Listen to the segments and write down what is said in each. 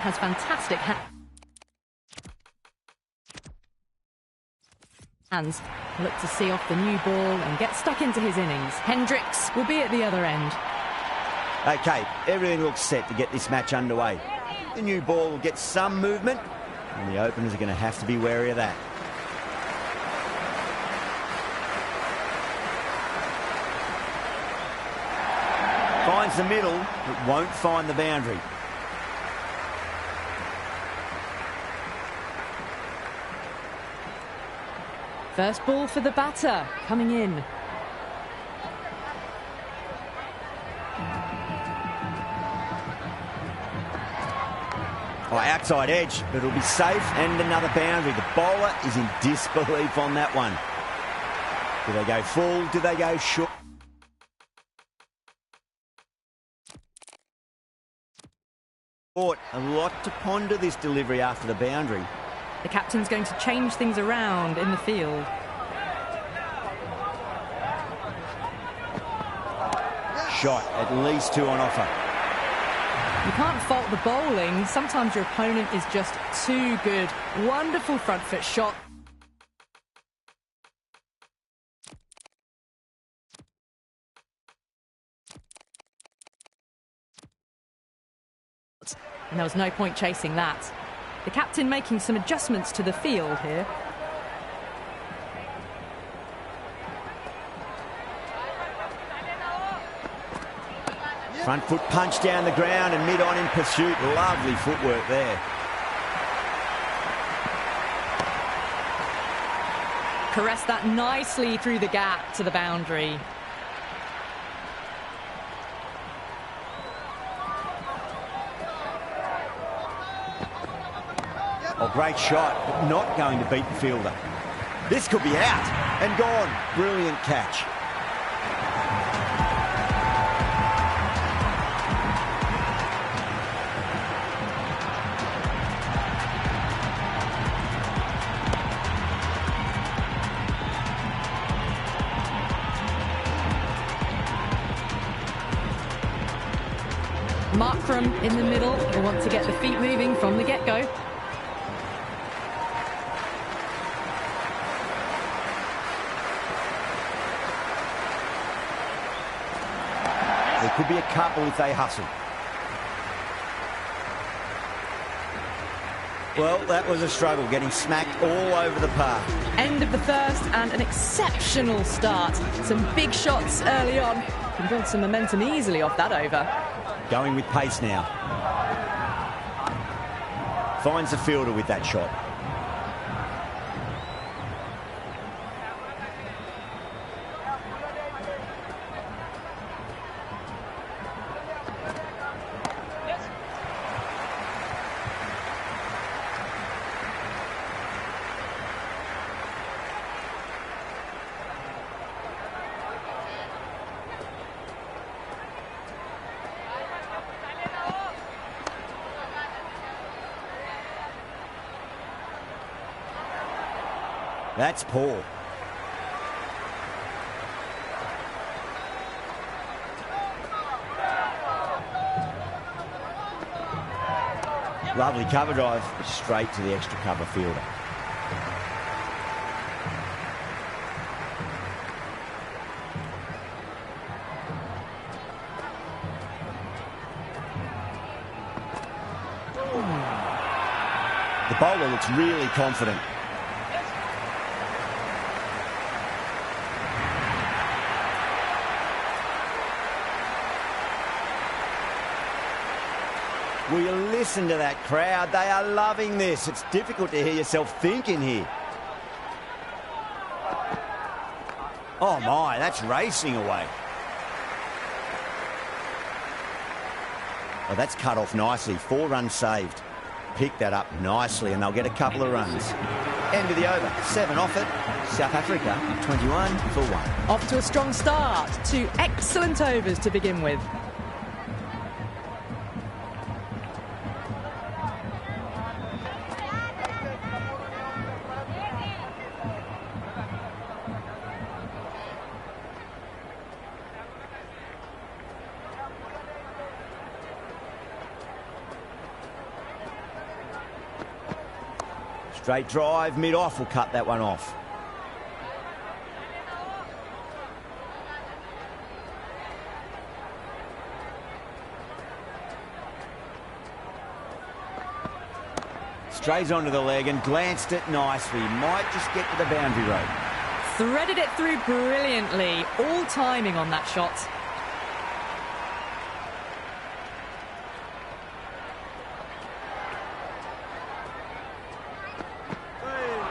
Has fantastic hands. Look to see off the new ball and get stuck into his innings. Hendricks will be at the other end. OK, everything looks set to get this match underway. The new ball will get some movement, and the openers are going to have to be wary of that. Finds the middle, but won't find the boundary. First ball for the batter, coming in. Oh, outside edge, but it'll be safe, and another boundary. The bowler is in disbelief on that one. Do they go full? Do they go short? A lot to ponder this delivery after the boundary. The captain's going to change things around in the field. Shot, at least 2 on offer. You can't fault the bowling. Sometimes your opponent is just too good. Wonderful front foot shot. And there was no point chasing that. The captain making some adjustments to the field here. Front foot punch down the ground and mid-on in pursuit. Lovely footwork there. Caressed that nicely through the gap to the boundary. Oh, great shot, but not going to beat the fielder. This could be out and gone. Brilliant catch. Markram in the middle will want to get the feet moving from the get-go. There could be a couple if they hustle. Well, that was a struggle, getting smacked all over the park. End of the first and an exceptional start. Some big shots early on. Can build some momentum easily off that over. Going with pace now. Finds the fielder with that shot. That's poor. Lovely cover drive, straight to the extra cover fielder. The bowler looks really confident. Will you listen to that crowd? They are loving this. It's difficult to hear yourself thinking here. Oh my, that's racing away. Oh, that's cut off nicely. 4 runs saved. Pick that up nicely and they'll get a couple of runs. End of the over. 7 off it. South Africa 21 for 1. Off to a strong start. 2 excellent overs to begin with. Straight drive, mid-off will cut that one off. Strays onto the leg and glanced it nicely. Might just get to the boundary road. Threaded it through brilliantly. All timing on that shot.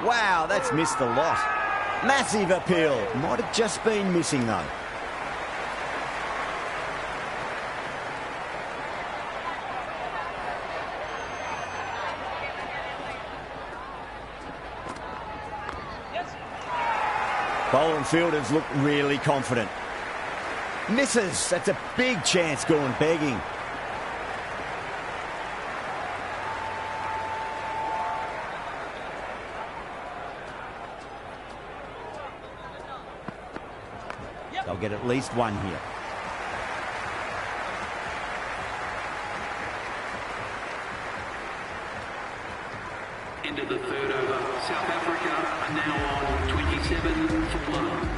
Wow, that's missed a lot. Massive appeal. Might have just been missing, though. Bowler and fielders look really confident. Misses. That's a big chance going begging. They'll get at least one here. End of the third over. South Africa are now on 27 for 1.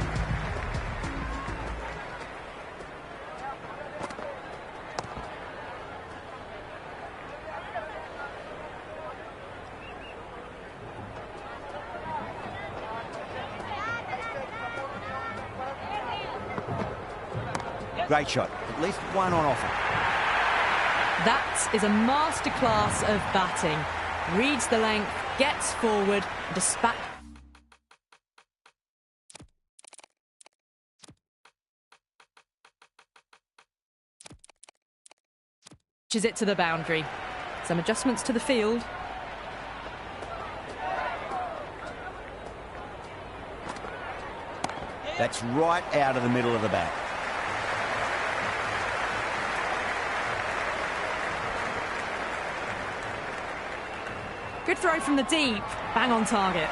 Great shot. At least one on offer. That is a masterclass of batting. Reads the length, gets forward, dispatches it to the boundary. Some adjustments to the field. That's right out of the middle of the bat. Good throw from the deep, bang on target.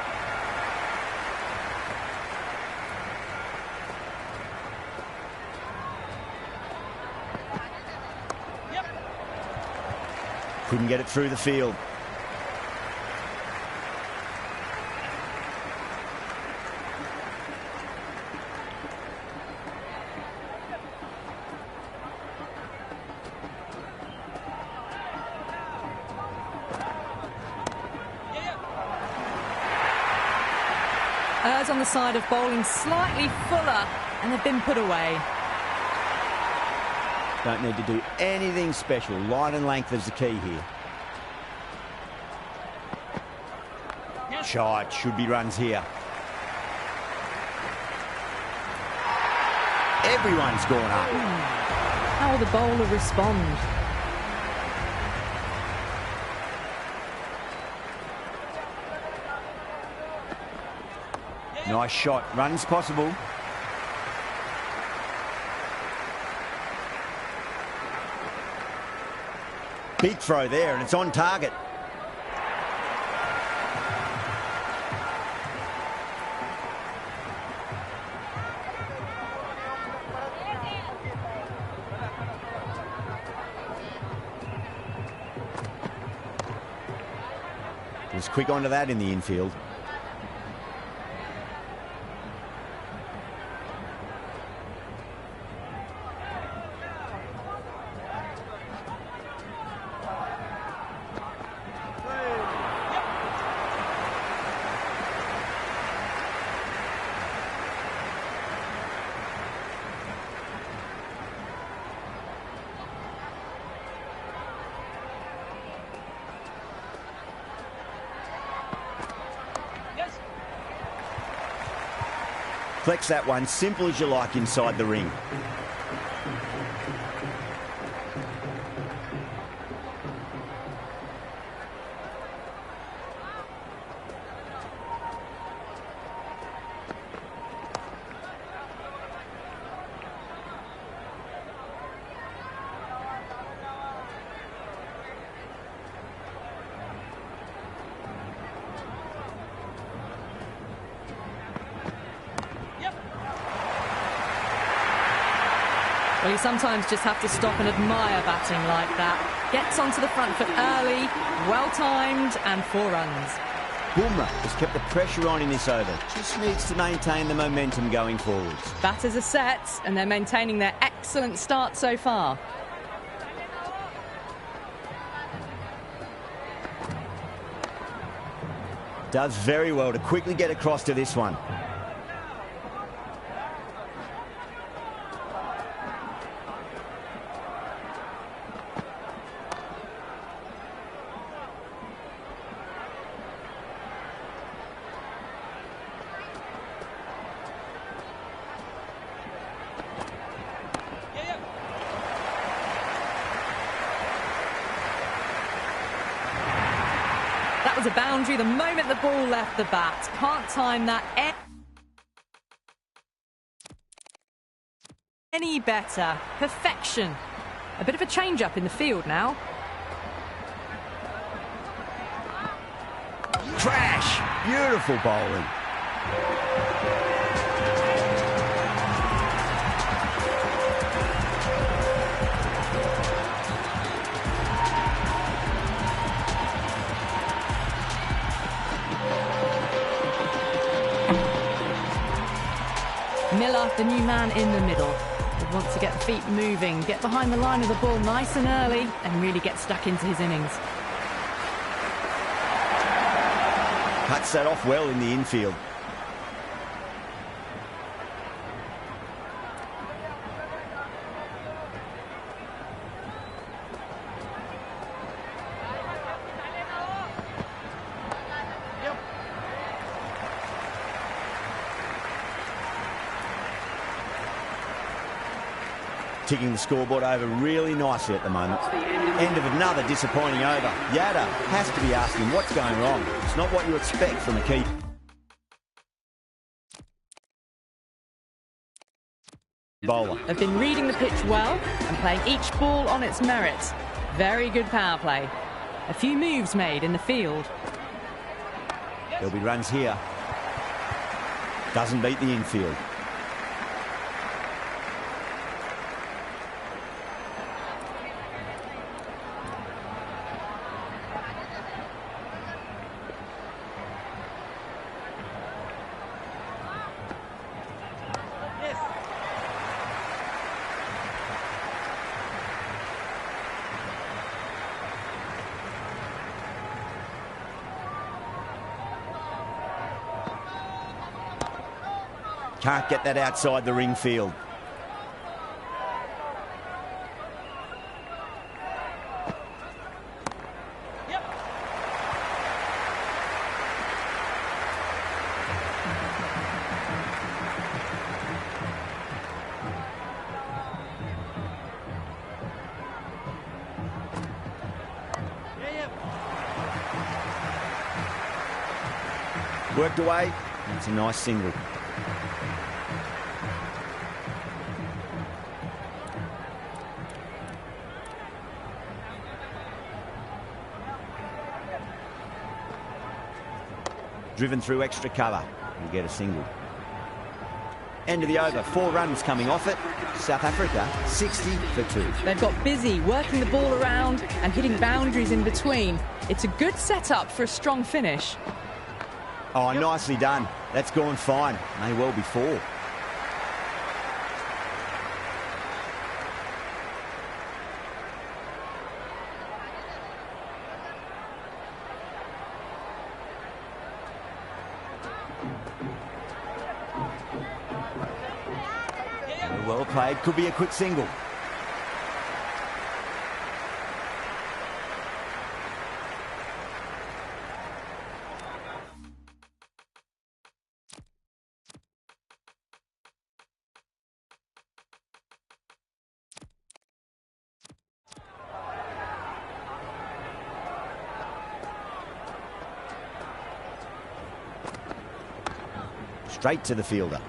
Couldn't get it through the field. On the side of bowling slightly fuller, and they've been put away. Don't need to do anything special. Line and length is the key here. Shot. Should be runs here. Everyone's gone up. How will the bowler respond? Nice shot. Runs possible. Big throw there, and it's on target. Was quick onto that in the infield. Flex that one, simple as you like inside the ring. Well, you sometimes just have to stop and admire batting like that. Gets onto the front foot early, well-timed, and 4 runs. Bumrah has kept the pressure on in this over. Just needs to maintain the momentum going forwards. Batters are set, and they're maintaining their excellent start so far. Does very well to quickly get across to this one. That was a boundary the moment the ball left the bat. Can't time that any better. Perfection. A bit of a change-up in the field now. Crash! Beautiful bowling. Miller, the new man in the middle. He wants to get the feet moving, get behind the line of the ball nice and early, and really get stuck into his innings. Cuts that off well in the infield. Ticking the scoreboard over really nicely at the moment. End of another disappointing over. Yada has to be asking what's going wrong. It's not what you expect from a keeper. Bowler. They've been reading the pitch well and playing each ball on its merit. Very good power play. A few moves made in the field. There'll be runs here. Doesn't beat the infield. Can't get that outside the ring field. Worked away. It's a nice single. Driven through extra cover. You get a single. End of the over. 4 runs coming off it. South Africa 60 for 2. They've got busy working the ball around and hitting boundaries in between. It's a good setup for a strong finish. Oh, nicely done. That's gone fine. May well be 4. Well played. Could be a quick single. Straight to the fielder.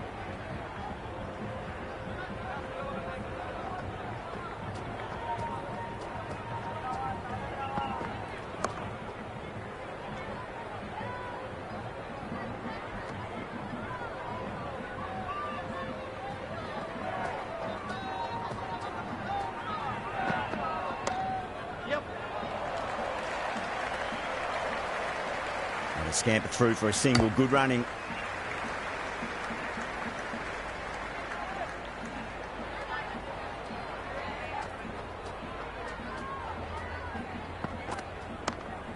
They scamper through for a single. Good running.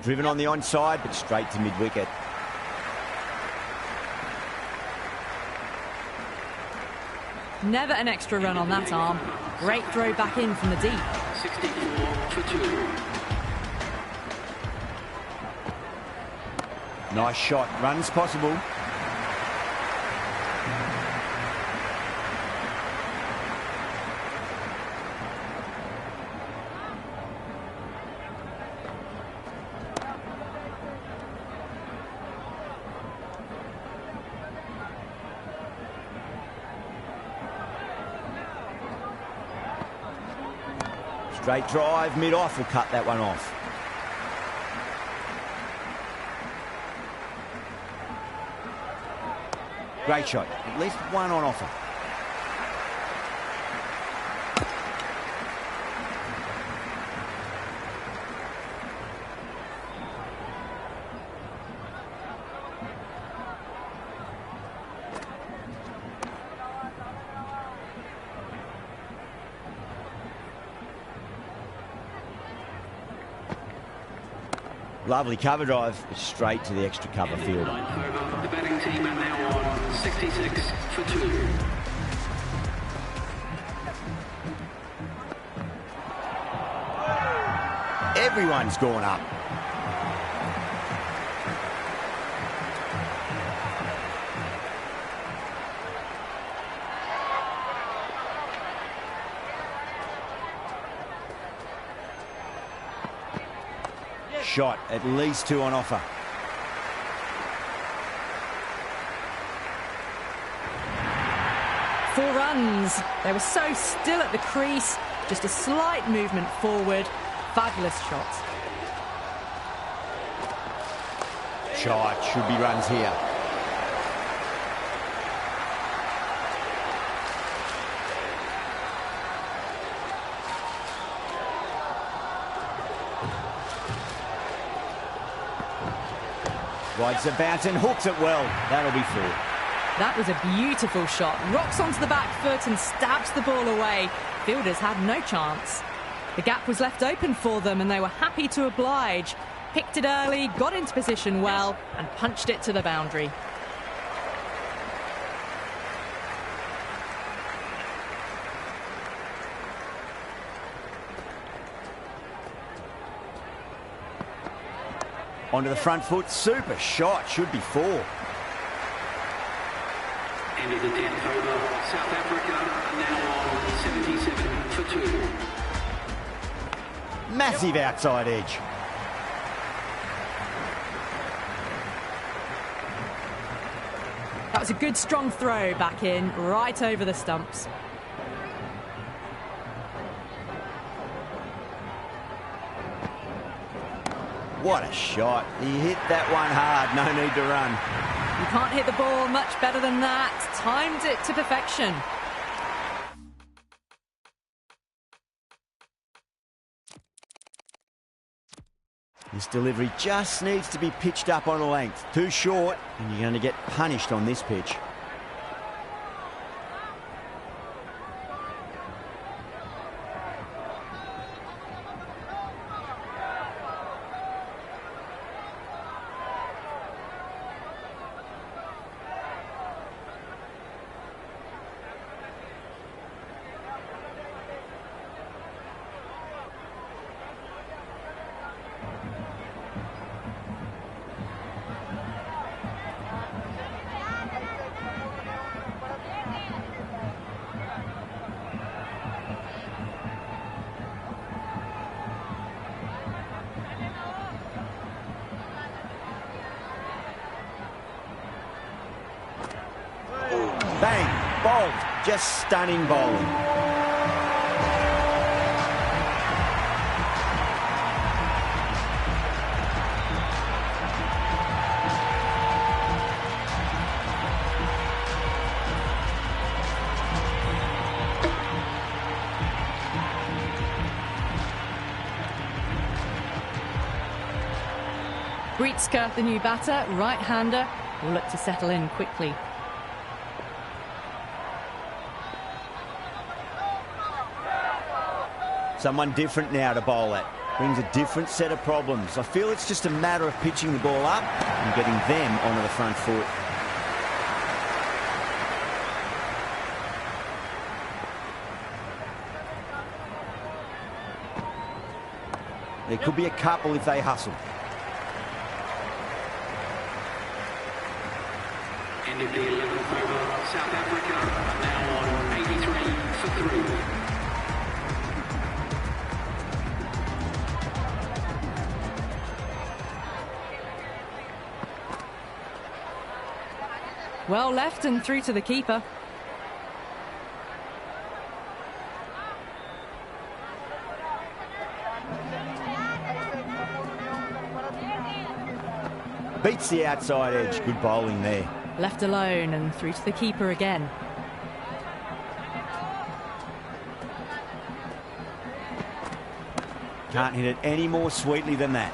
Driven on the onside, but straight to mid-wicket. Never an extra run on that arm. Great throw back in from the deep. 64 for 2. Nice shot. Runs possible. Straight drive, mid-off will cut that one off. Great shot. At least one on offer. Lovely cover drive, straight to the extra cover field. The batting team are now on 66 for 2. Everyone's gone up. Shot, at least 2 on offer. Four runs. They were so still at the crease. Just a slight movement forward. Fabulous shot. Shot, should be runs here. Rides the bounce and hooks it well. That'll be 4. That was a beautiful shot. Rocks onto the back foot and stabs the ball away. Fielders had no chance. The gap was left open for them and they were happy to oblige. Picked it early, got into position well and punched it to the boundary. Onto the front foot, super shot, should be 4. End of the 10th over. South Africa now on 77 for 2. Massive outside edge. That was a good strong throw back in, right over the stumps. What a shot. He hit that one hard, no need to run. You can't hit the ball much better than that. Timed it to perfection. This delivery just needs to be pitched up on a length. Too short, and you're going to get punished on this pitch. Bang, bowled, just stunning bowling. Breitsker, the new batter, right-hander, will look to settle in quickly. Someone different now to bowl at. Brings a different set of problems. I feel it's just a matter of pitching the ball up and getting them onto the front foot. There could be a couple if they hustle. End of the 11th over. South Africa now on 83 for 3. Well left and through to the keeper. Beats the outside edge. Good bowling there. Left alone and through to the keeper again. Can't hit it any more sweetly than that.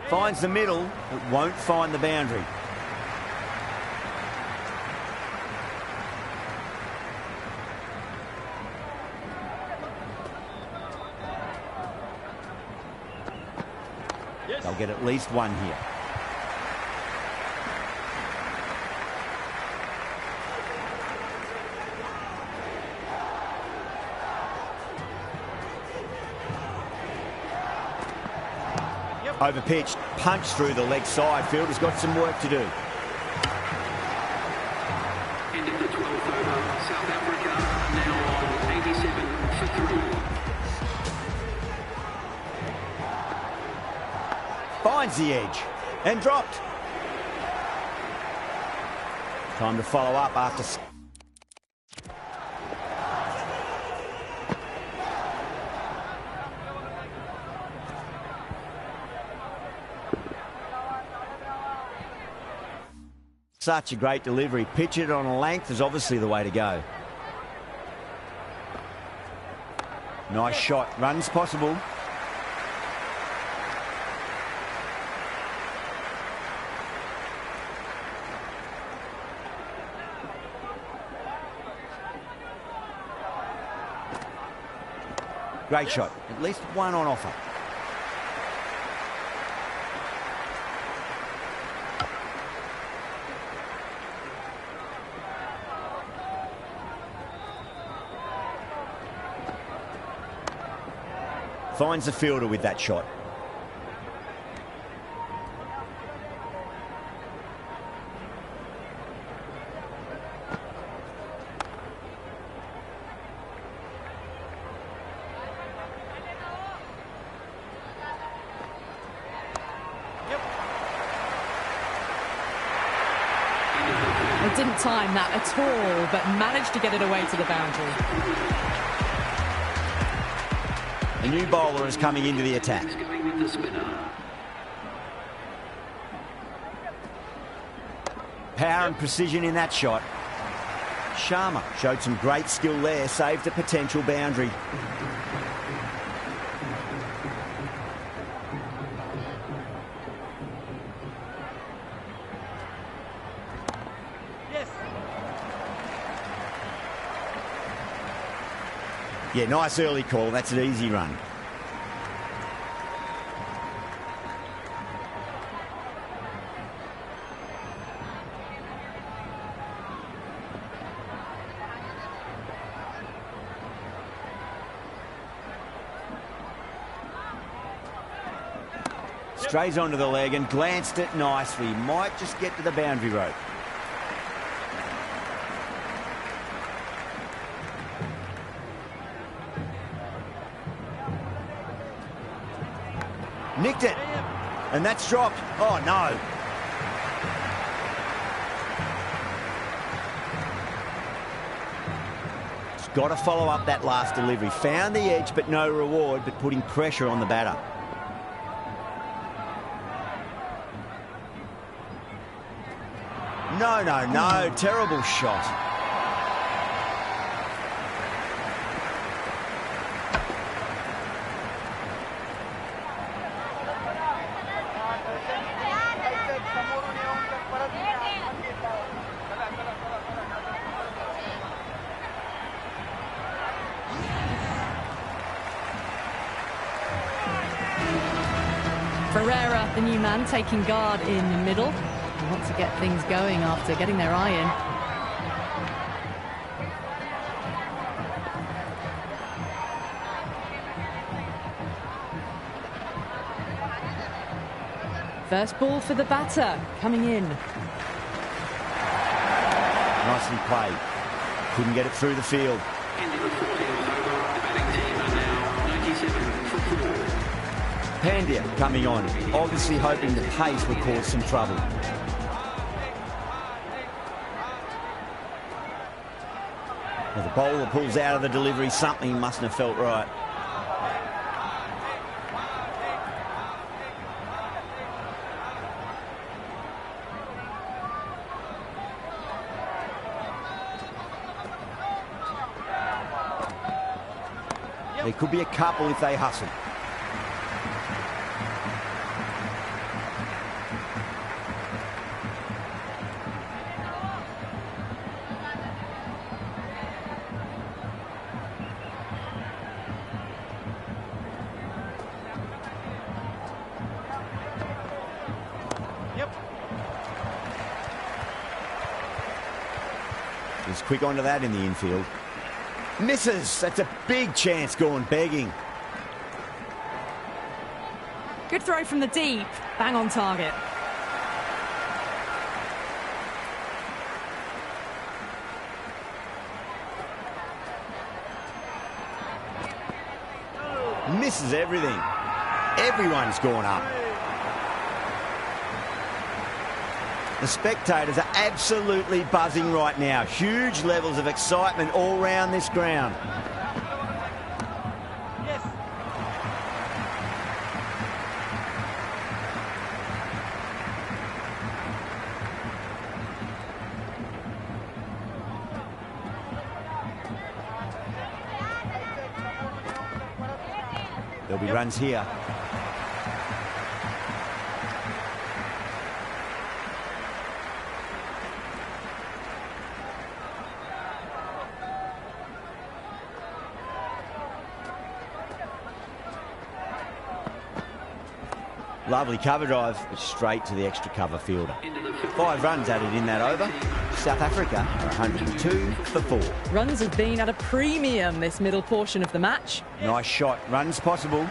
Finds the middle, but won't find the boundary. They'll get at least one here. Overpitched, punch through the leg side. Fielder's got some work to do. End of the 12th over. South Africa now on 87 for 3. Finds the edge and dropped. Time to follow up after... Such a great delivery. Pitch it on a length is obviously the way to go. Nice shot. Runs possible. Great shot. At least one on offer. Finds the fielder with that shot. They didn't time that at all, but managed to get it away to the boundary. A new bowler is coming into the attack. Going with the spinner. Power and precision in that shot. Sharma showed some great skill there, saved a potential boundary. Yeah, nice early call. That's an easy run. Strays onto the leg and glanced it nicely. Might just get to the boundary rope. Nicked it, and that's dropped. Oh, no. It's got to follow up that last delivery. Found the edge, but no reward, but putting pressure on the batter. No. Terrible shot. Ferreira, the new man, taking guard in the middle. They want to get things going after getting their eye in. First ball for the batter, coming in. Nicely played. Couldn't get it through the field. Into the 14th over. The batting team are now 97 for 4. Pandya coming on, obviously hoping the pace will cause some trouble. Well, the bowler pulls out of the delivery. Something mustn't have felt right. There could be a couple if they hustle. He's quick onto that in the infield. Misses. That's a big chance going begging. Good throw from the deep. Bang on target. Misses everything. Everyone's gone up. The spectators are absolutely buzzing right now. Huge levels of excitement all round this ground. Yes. There'll be runs here. Lovely cover drive, but straight to the extra cover fielder. 5 runs added in that over. South Africa are 102 for 4. Runs have been at a premium this middle portion of the match. Nice shot. Runs possible.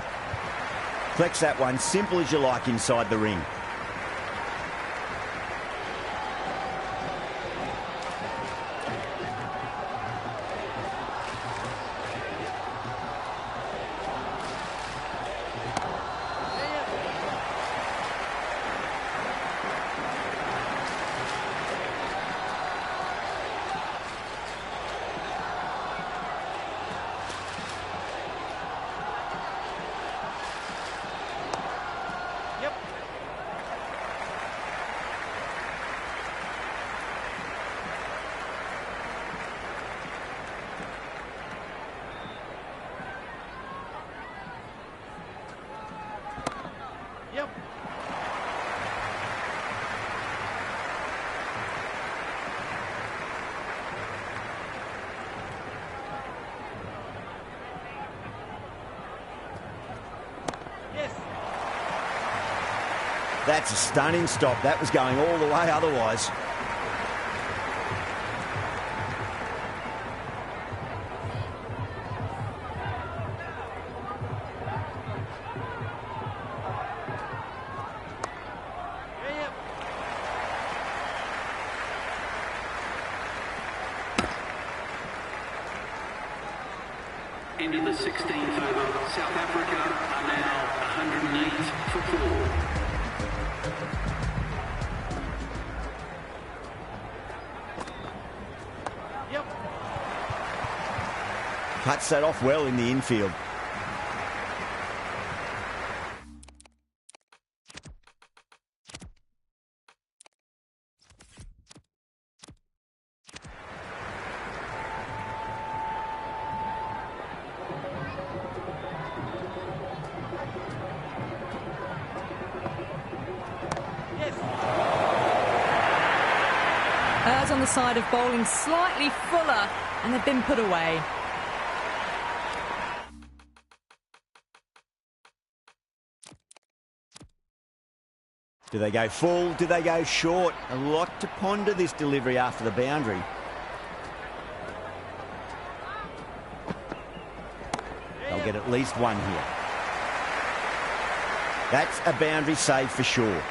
Flex that one. Simple as you like inside the ring. That's a stunning stop. That was going all the way otherwise. Into the 16th over. South Africa are now 108 for 4. Cuts that off well in the infield. Errs on the side of bowling slightly fuller, and they've been put away. Do they go full? Do they go short? A lot to ponder this delivery after the boundary. They'll get at least one here. That's a boundary save for sure.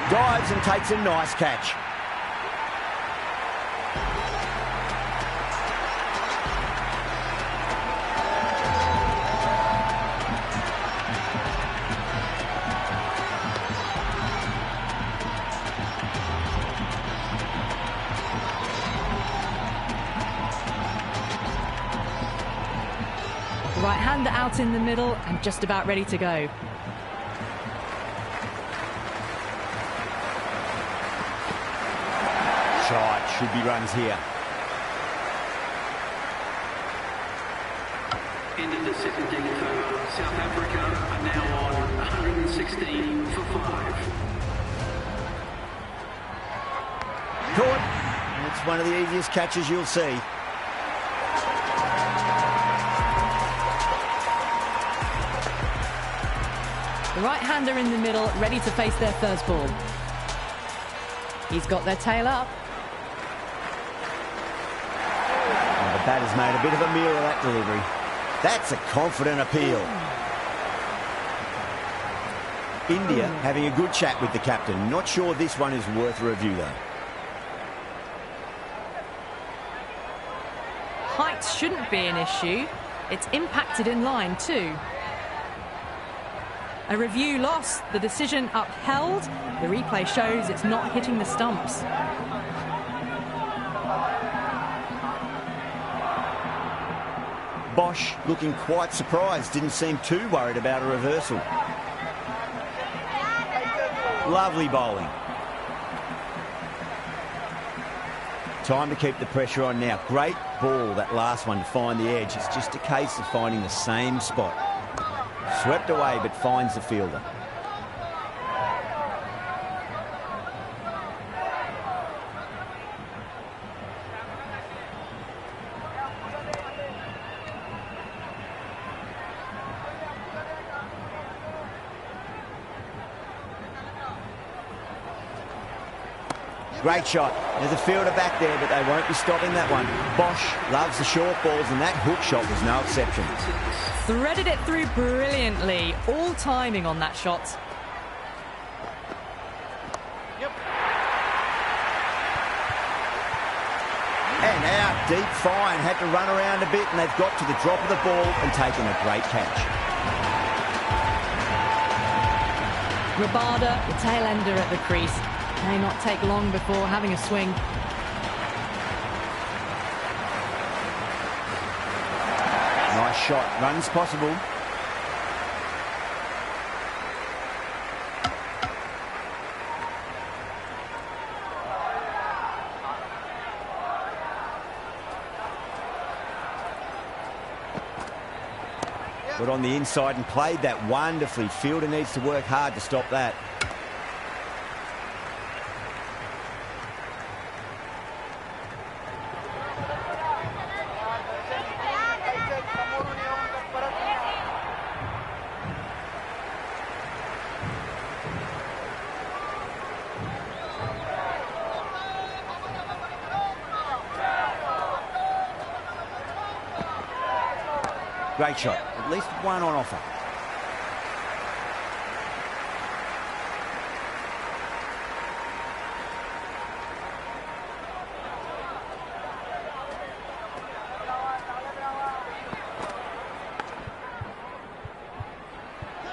Dives and takes a nice catch. The right-hander out in the middle and just about ready to go. Should be runs here. End of the 17th over. South Africa are now on 116 for 5. Caught. It's one of the easiest catches you'll see. The right-hander in the middle, ready to face their first ball. He's got their tail up. The batter's made a bit of a meal of that delivery. That's a confident appeal. India having a good chat with the captain. Not sure this one is worth a review, though. Height shouldn't be an issue. It's impacted in line too. A review lost, the decision upheld. The replay shows it's not hitting the stumps. Bosch looking quite surprised, didn't seem too worried about a reversal. Lovely bowling. Time to keep the pressure on now. Great ball, that last one, to find the edge. It's just a case of finding the same spot. Swept away, but finds the fielder. Great shot. There's a fielder back there, but they won't be stopping that one. Bosch loves the short balls, and that hook shot was no exception. Threaded it through brilliantly. All timing on that shot. Yep. And out, deep fine. Had to run around a bit, and they've got to the drop of the ball and taken a great catch. Rabada, the tail ender at the crease. May not take long before having a swing. Nice shot. Runs possible. Got on the inside and played that wonderfully. Fielder needs to work hard to stop that. Great shot. At least one on offer.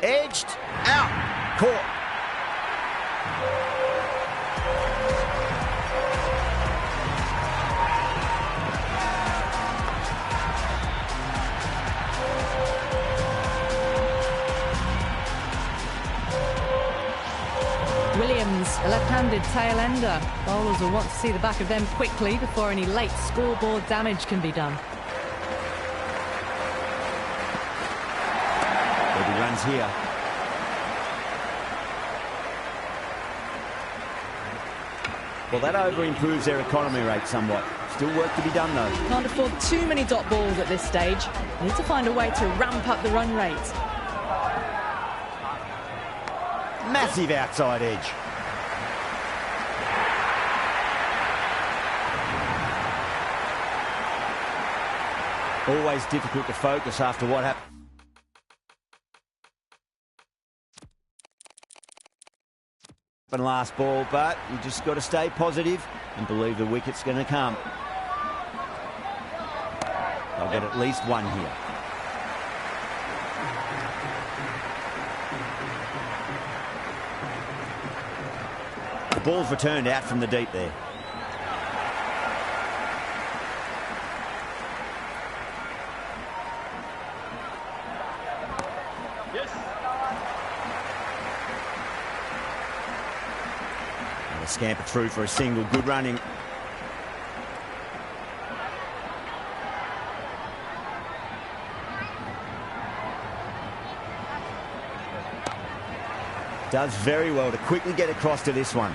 Edged. Out. Caught. Williams, a left-handed tail-ender. Bowlers will want to see the back of them quickly before any late scoreboard damage can be done. He runs here. Well, that over improves their economy rate somewhat. Still work to be done, though. Can't afford too many dot balls at this stage. Need to find a way to ramp up the run rate. Massive outside edge. Always difficult to focus after what happened last ball, but you just got to stay positive and believe the wicket's going to come. I'll get at least one here. The ball's returned out from the deep there. Scamper through for a single. Good running. Does very well to quickly get across to this one.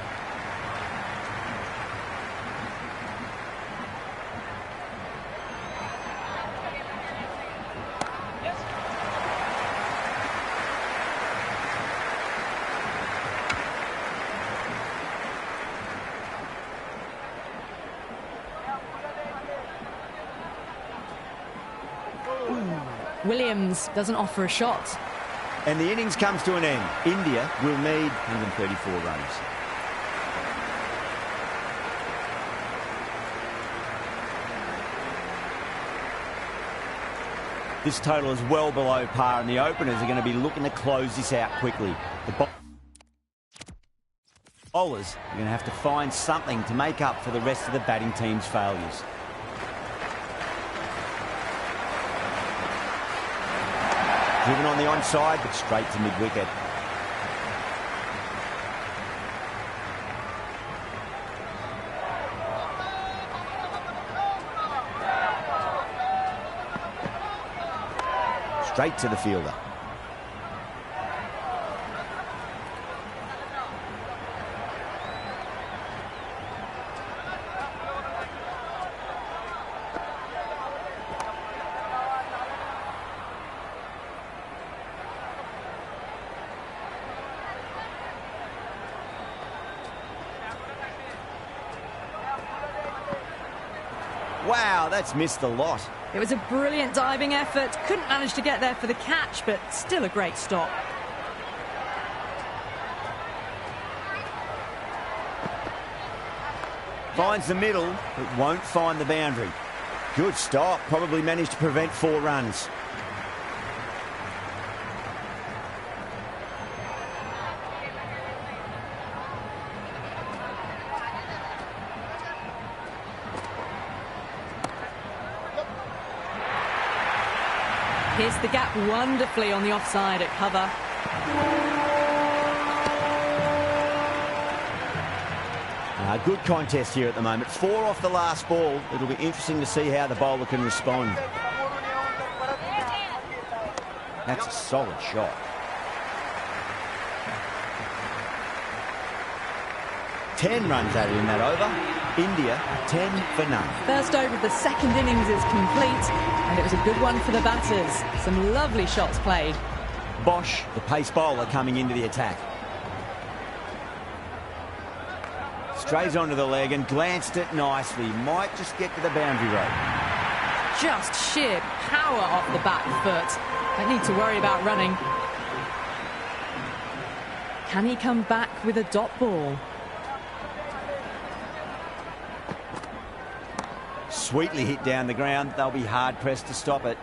Williams doesn't offer a shot. And the innings comes to an end. India will need 134 runs. This total is well below par, and the openers are going to be looking to close this out quickly. The bowlers are going to have to find something to make up for the rest of the batting team's failures. Driven on the onside, but straight to mid-wicket. Straight to the fielder. Wow, that's missed a lot. It was a brilliant diving effort. Couldn't manage to get there for the catch, but still a great stop. Finds the middle, but won't find the boundary. Good stop. Probably managed to prevent 4 runs. Pierced the gap wonderfully on the offside at cover. Good contest here at the moment. 4 off the last ball. It'll be interesting to see how the bowler can respond. That's a solid shot. 10 runs added in that over. India 10 for none. First over of the second innings is complete, and it was a good one for the batters. Some lovely shots played. Bosch, the pace bowler, coming into the attack. Strays onto the leg and glanced it nicely. Might just get to the boundary rope. Just sheer power off the back foot. Don't need to worry about running. Can he come back with a dot ball? Sweetly hit down the ground. They'll be hard-pressed to stop it.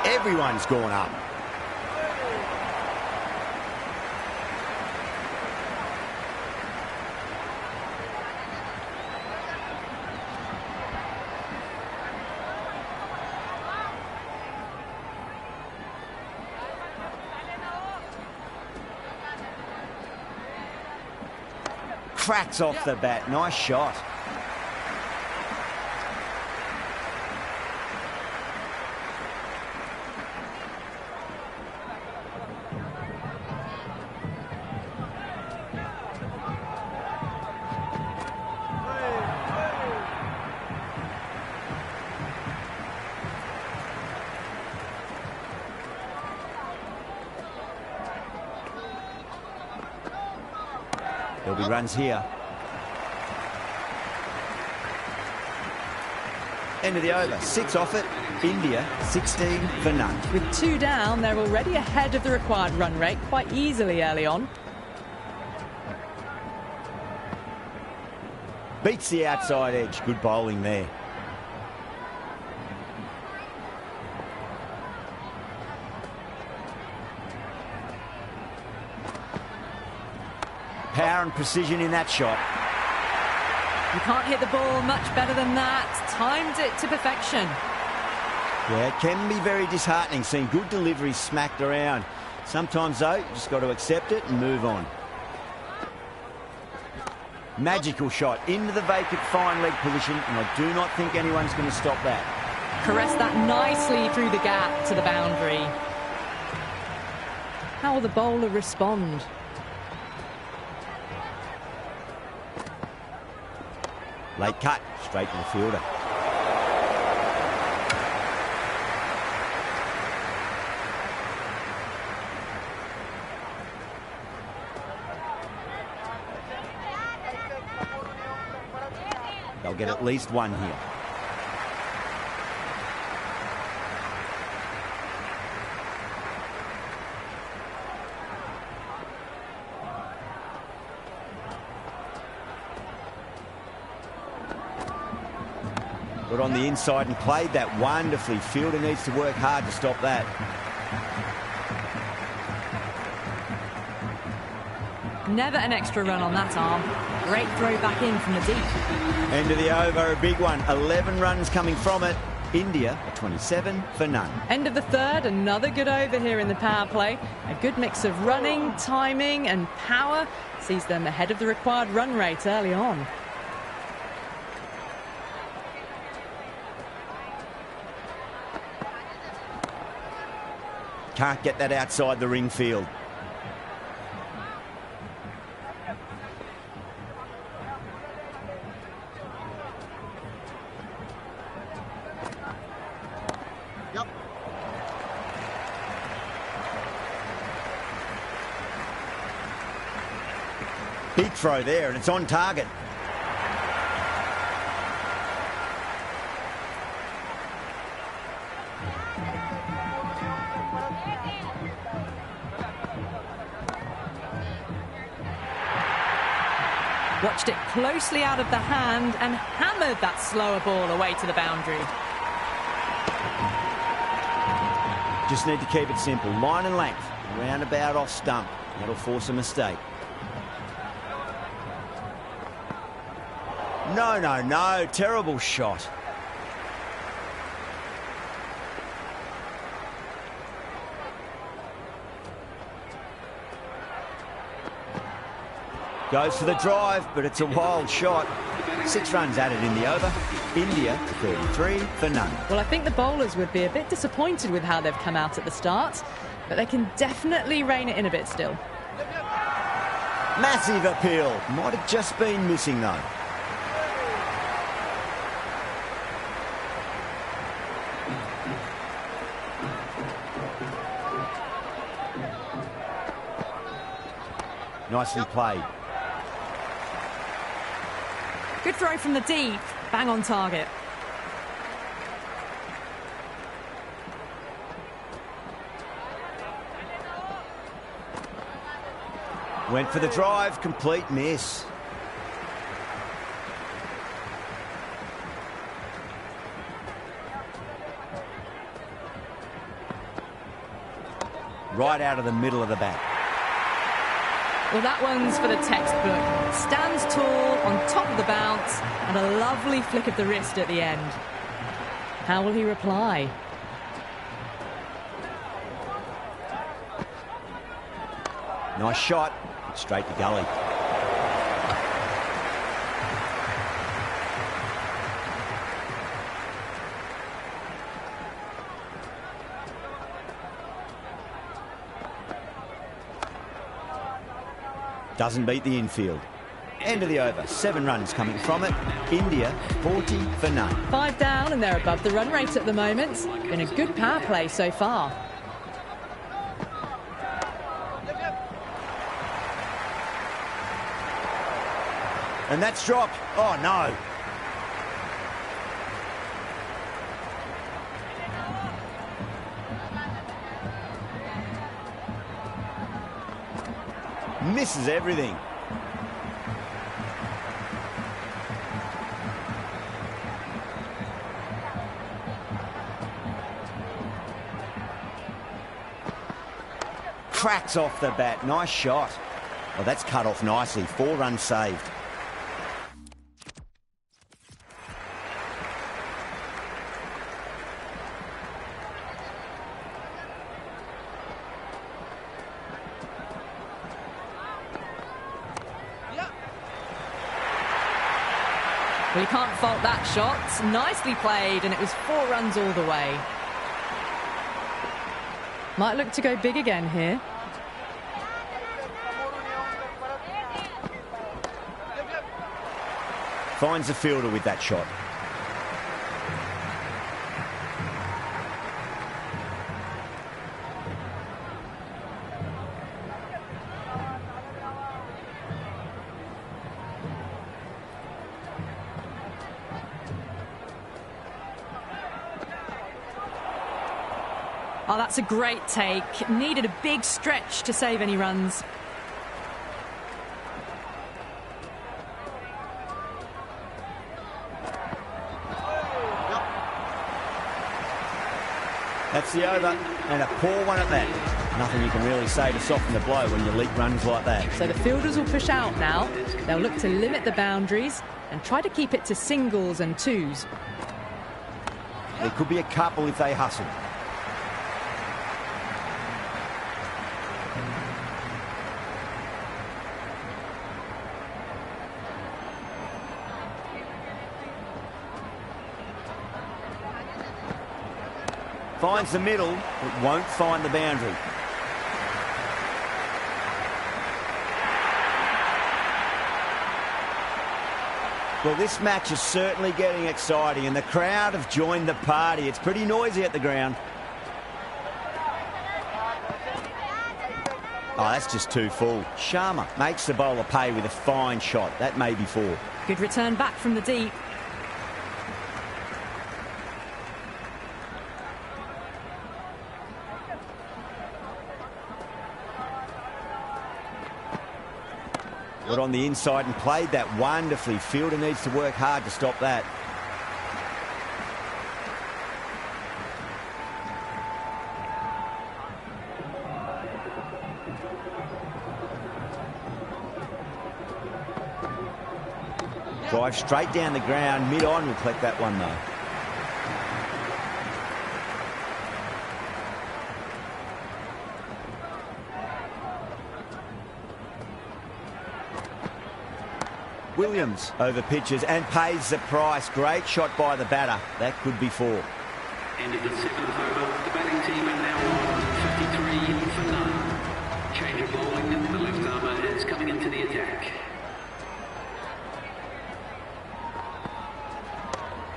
Everyone's gone up. cracks off the bat. Nice shot. There'll be runs here. End of the over. 6 off it. India 16 for none. With 2 down, they're already ahead of the required run rate quite easily early on. Beats the outside edge. Good bowling there. Power and precision in that shot. You can't hit the ball much better than that. Timed it to perfection. Yeah, it can be very disheartening seeing good deliveries smacked around. Sometimes, though, you just got to accept it and move on. Magical shot into the vacant fine leg position, and I do not think anyone's going to stop that. Caressed that nicely through the gap to the boundary. How will the bowler respond? Late cut, straight to the fielder. They'll get at least one here. Got on the inside and played that wonderfully. Fielder needs to work hard to stop that. Never an extra run on that arm. Great throw back in from the deep. End of the over, a big one. 11 runs coming from it. India are 27 for none. End of the third, another good over here in the power play. A good mix of running, timing and power sees them ahead of the required run rate early on. Can't get that outside the ring field. Yep. Big throw there, and it's on target. Watched it closely out of the hand and hammered that slower ball away to the boundary. Just need to keep it simple. Line and length. Roundabout off stump. That'll force a mistake. No, no, no. Terrible shot. Goes for the drive, but it's a wild shot. 6 runs added in the over. India 33 for none. Well, I think the bowlers would be a bit disappointed with how they've come out at the start, but they can definitely rein it in a bit still. Massive appeal. Might have just been missing, though. Nicely played. Good throw from the deep, bang on target. Went for the drive, complete miss. Right out of the middle of the bat. Well, that one's for the textbook. Stands tall on top of the bounce and a lovely flick of the wrist at the end. How will he reply? Nice shot. Straight to gully. Doesn't beat the infield. End of the over. 7 runs coming from it. India 40 for none. 5 down and they're above the run rate at the moment. Been a good power play so far. And that's dropped. Oh, no. Misses everything. Cracks off the bat. Nice shot. Well, that's cut off nicely. 4 runs saved. Well, you can't fault that shot. Nicely played, and it was 4 runs all the way. Might look to go big again here. Finds the fielder with that shot. Oh, that's a great take. Needed a big stretch to save any runs. That's the over, and a poor one at that. Nothing you can really say to soften the blow when you leak runs like that. So the fielders will push out now. They'll look to limit the boundaries and try to keep it to singles and twos. There could be a couple if they hustle. Finds the middle, but won't find the boundary. Well, this match is certainly getting exciting, and the crowd have joined the party. It's pretty noisy at the ground. Oh, that's just too full. Sharma makes the bowler pay with a fine shot. That may be 4. Good return back from the deep. Got on the inside and played that wonderfully. Fielder needs to work hard to stop that. Drive straight down the ground. Mid-on will collect that one, though. Williams over pitches and pays the price. Great shot by the batter. That could be 4. End of the 7th over. The batting team are now on 53 for none. Change of bowling. The left armour is coming into the attack.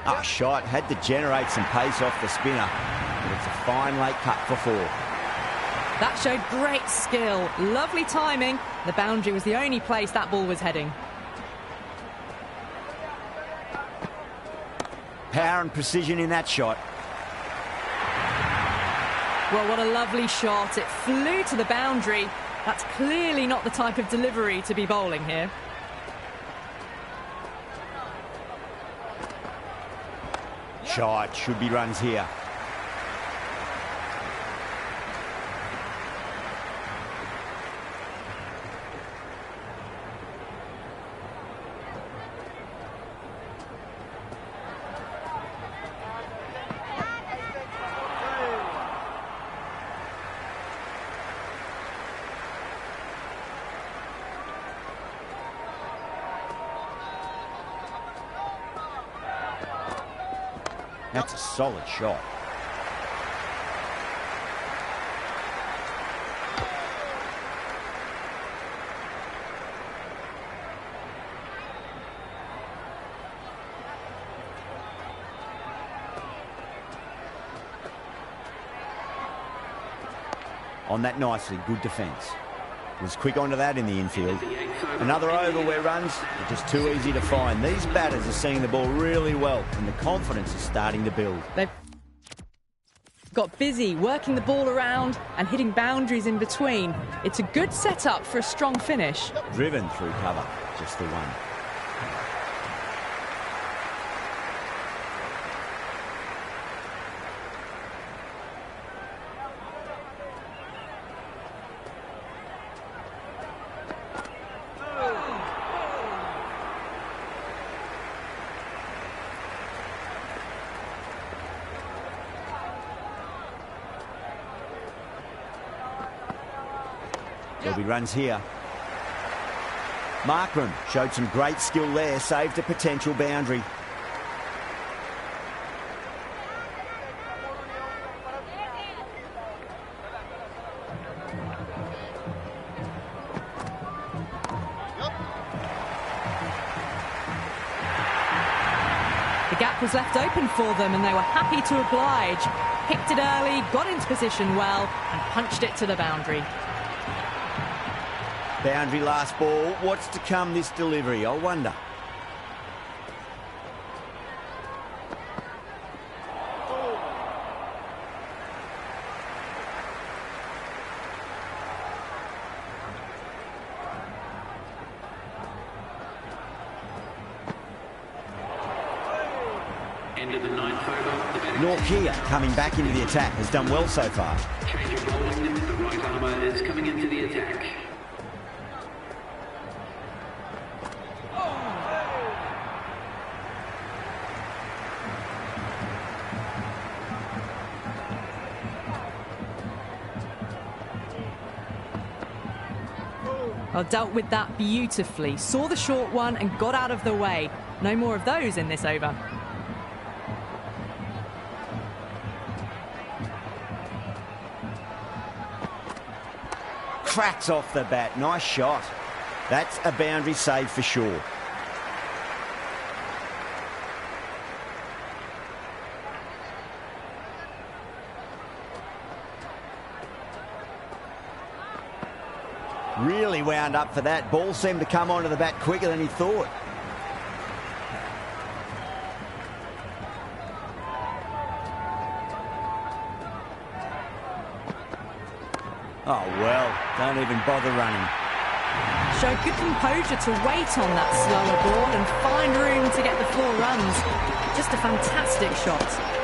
Ah, shot. Had to generate some pace off the spinner. But it's a fine late cut for 4. That showed great skill. Lovely timing. The boundary was the only place that ball was heading. Power and precision in that shot. Well, what a lovely shot. It flew to the boundary. That's clearly not the type of delivery to be bowling here. Shot. Should be runs here. That's a solid shot. on that nicely. Good defence. Was quick onto that in the infield. Another over where runs are just too easy to find. These batters are seeing the ball really well, and the confidence is starting to build. They've got busy working the ball around and hitting boundaries in between. It's a good setup for a strong finish. Driven through cover, just the one. There'll be runs here. Markram showed some great skill there, saved a potential boundary. The gap was left open for them and they were happy to oblige. Picked it early, got into position well and punched it to the boundary. Boundary last ball. What's to come this delivery, I wonder. End of the ninth over. Norkia coming back into the attack has done well so far. Change of bowling. The right armour is coming into the attack. Well, dealt with that beautifully. Saw the short one and got out of the way. No more of those in this over. Cracks off the bat. Nice shot. That's a boundary save for sure. Really wound up for that. Ball seemed to come onto the bat quicker than he thought. Oh, well, don't even bother running. Showed good composure to wait on that slower ball and find room to get the 4 runs. Just a fantastic shot.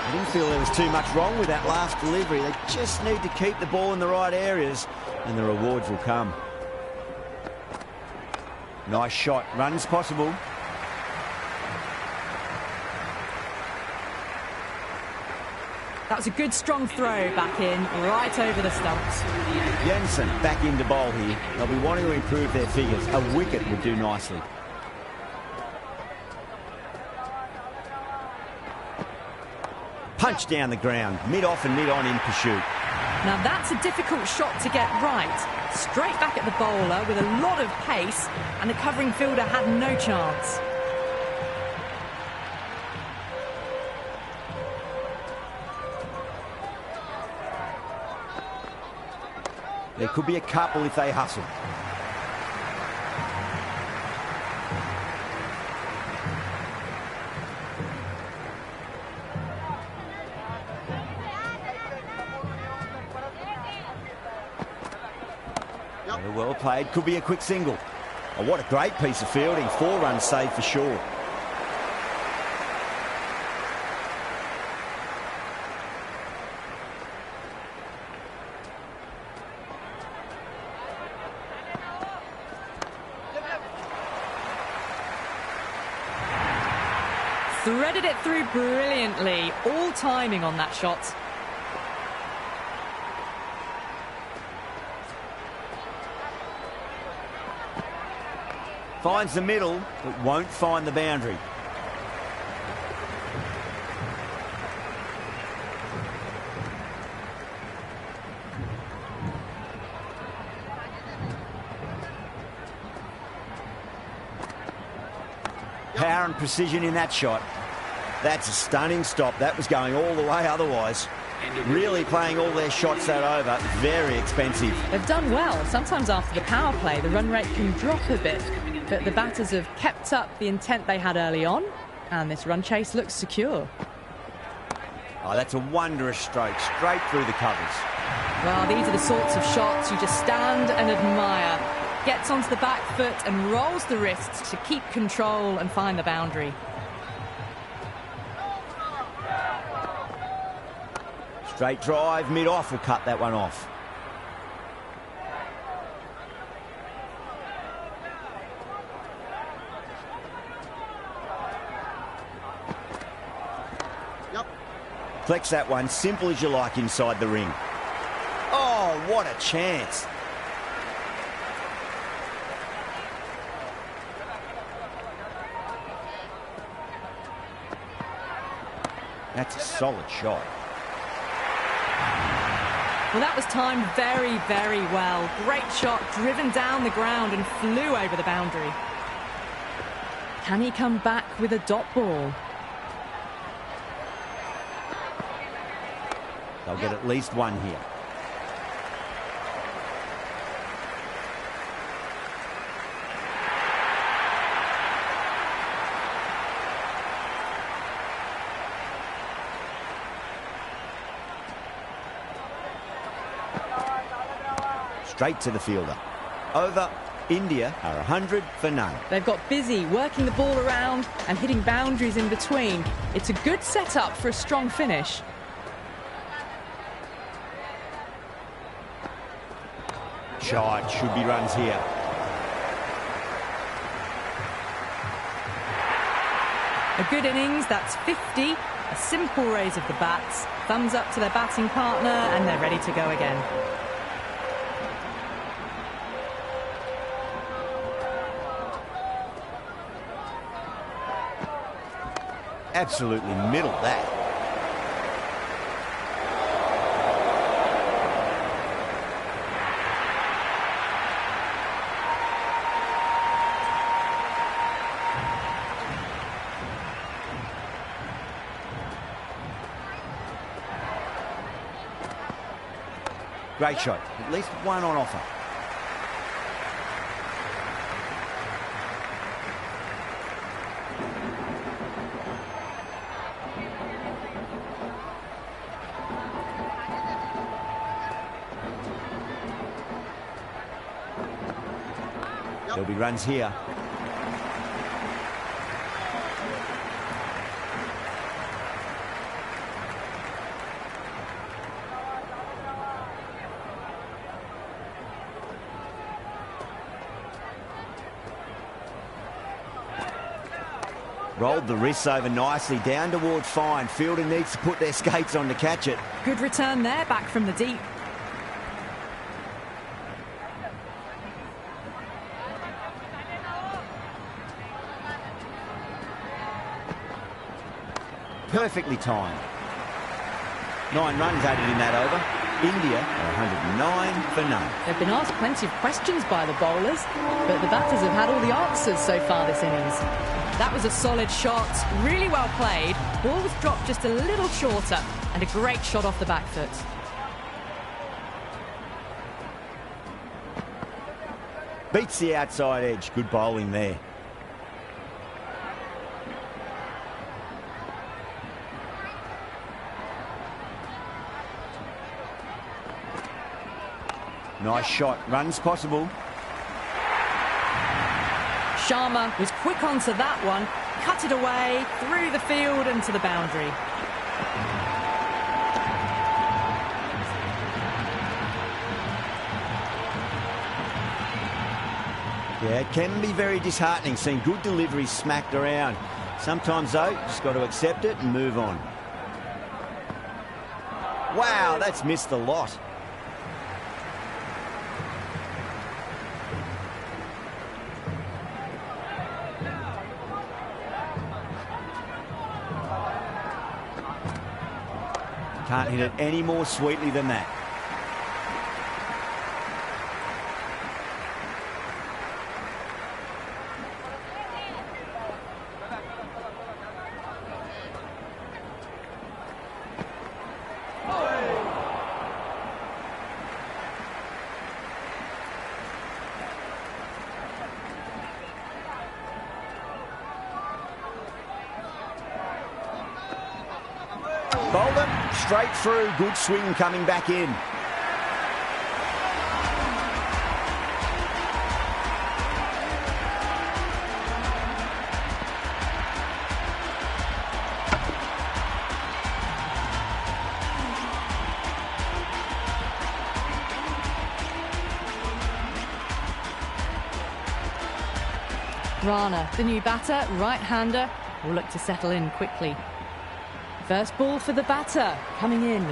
I didn't feel there was too much wrong with that last delivery. They just need to keep the ball in the right areas and the rewards will come. Nice shot. Runs possible. That was a good strong throw back in, right over the stumps. Jensen back into bowl here. They'll be wanting to improve their figures. A wicket would do nicely. Punch down the ground, mid-off and mid-on in pursuit. Now that's a difficult shot to get right. Straight back at the bowler with a lot of pace, and the covering fielder had no chance. There could be a couple if they hustle. Well played. Could be a quick single. Oh, what a great piece of fielding. 4 runs saved for sure. Threaded it through brilliantly. All timing on that shot. Finds the middle, but won't find the boundary. Power and precision in that shot. That's a stunning stop. That was going all the way otherwise. Really playing all their shots that over. Very expensive. They've done well. Sometimes after the power play, the run rate can drop a bit. But the batters have kept up the intent they had early on. And this run chase looks secure. Oh, that's a wondrous stroke. Straight through the covers. Well, these are the sorts of shots you just stand and admire. Gets onto the back foot and rolls the wrists to keep control and find the boundary. Straight drive, mid-off will cut that one off. Yep. Flex that one, simple as you like inside the ring. Oh, what a chance. That's a solid shot. Well, that was timed very, very well. Great shot, driven down the ground and flew over the boundary. Can he come back with a dot ball? They'll get at least one here. Straight to the fielder. Over. India are 100 for none. They've got busy working the ball around and hitting boundaries in between. It's a good setup for a strong finish. Shot, should be runs here. A good innings, that's 50. A simple raise of the bats. Thumbs up to their batting partner and they're ready to go again. Absolutely middled that. Great shot. At least one on offer. There'll be runs here. Rolled the wrists over nicely, down toward fine. Fielder needs to put their skates on to catch it. Good return there, back from the deep. Perfectly timed. 9 runs added in that over. India are 109 for none. They've been asked plenty of questions by the bowlers, but the batters have had all the answers so far this innings. That was a solid shot, really well played. Ball was dropped just a little shorter, and a great shot off the back foot. Beats the outside edge. Good bowling there. Nice shot. Runs possible. Sharma was quick onto that one, cut it away, through the field and to the boundary. Yeah, it can be very disheartening seeing good deliveries smacked around. Sometimes, though, just got to accept it and move on. Wow, that's missed a lot. Can't hit it any more sweetly than that. Straight through, good swing coming back in. Rana, the new batter, right-hander, will look to settle in quickly. First ball for the batter, coming in.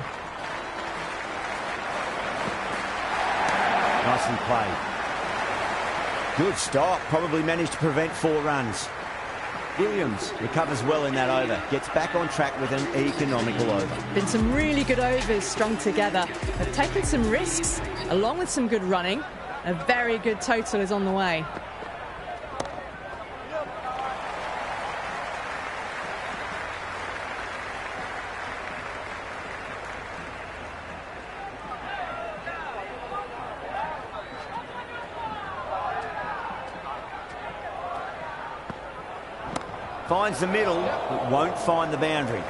Nicely played. Good stop, probably managed to prevent 4 runs. Williams recovers well in that over, gets back on track with an economical over. Been some really good overs strung together. They've taken some risks, along with some good running. A very good total is on the way. Finds the middle, but won't find the boundary.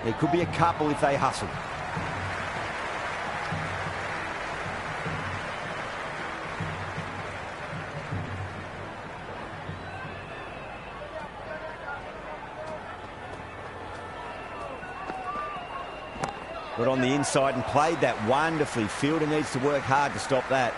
There could be a couple if they hustle. Got on the inside and played that wonderfully. Fielder needs to work hard to stop that.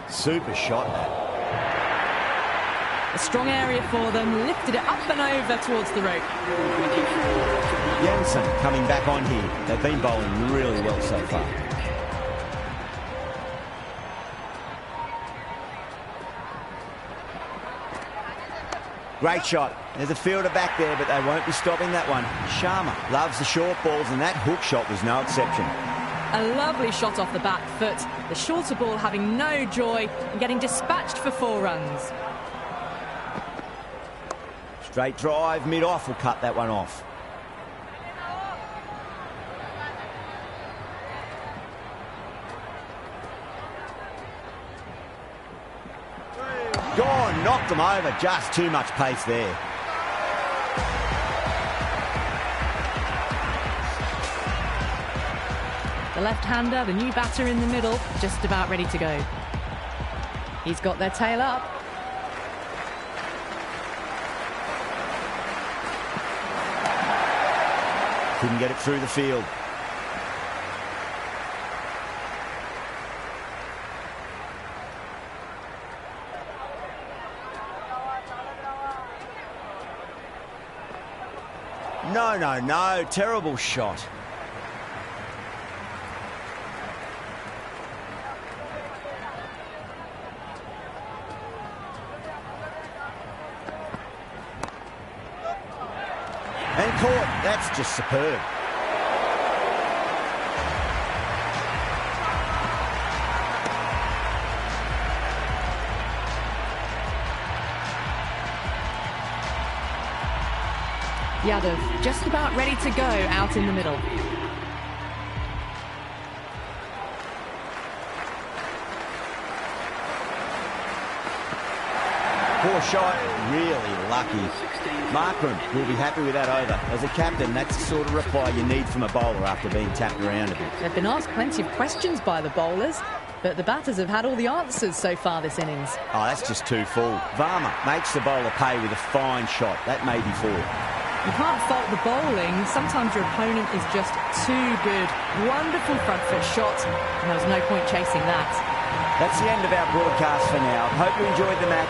Super shot that. A strong area for them, lifted it up and over towards the rope. Jensen coming back on here. They've been bowling really well so far. Great shot. There's a fielder back there, but they won't be stopping that one. Sharma loves the short balls, and that hook shot was no exception. A lovely shot off the back foot. The shorter ball having no joy and getting dispatched for 4 runs. Straight drive, mid-off will cut that one off. Gone, knocked them over. Just too much pace there. The left-hander, the new batter in the middle, just about ready to go. He's got their tail up. Couldn't get it through the field. No. Terrible shot. And caught. That's just superb. Yadav just about ready to go out in the middle. Poor shot, really lucky. Markram will be happy with that over. As a captain, that's the sort of reply you need from a bowler after being tapped around a bit. They've been asked plenty of questions by the bowlers, but the batters have had all the answers so far this innings. Oh, that's just too full. Varma makes the bowler pay with a fine shot. That may be 4. You can't fault the bowling. Sometimes your opponent is just too good. Wonderful front foot shot, and there was no point chasing that. That's the end of our broadcast for now. Hope you enjoyed the match.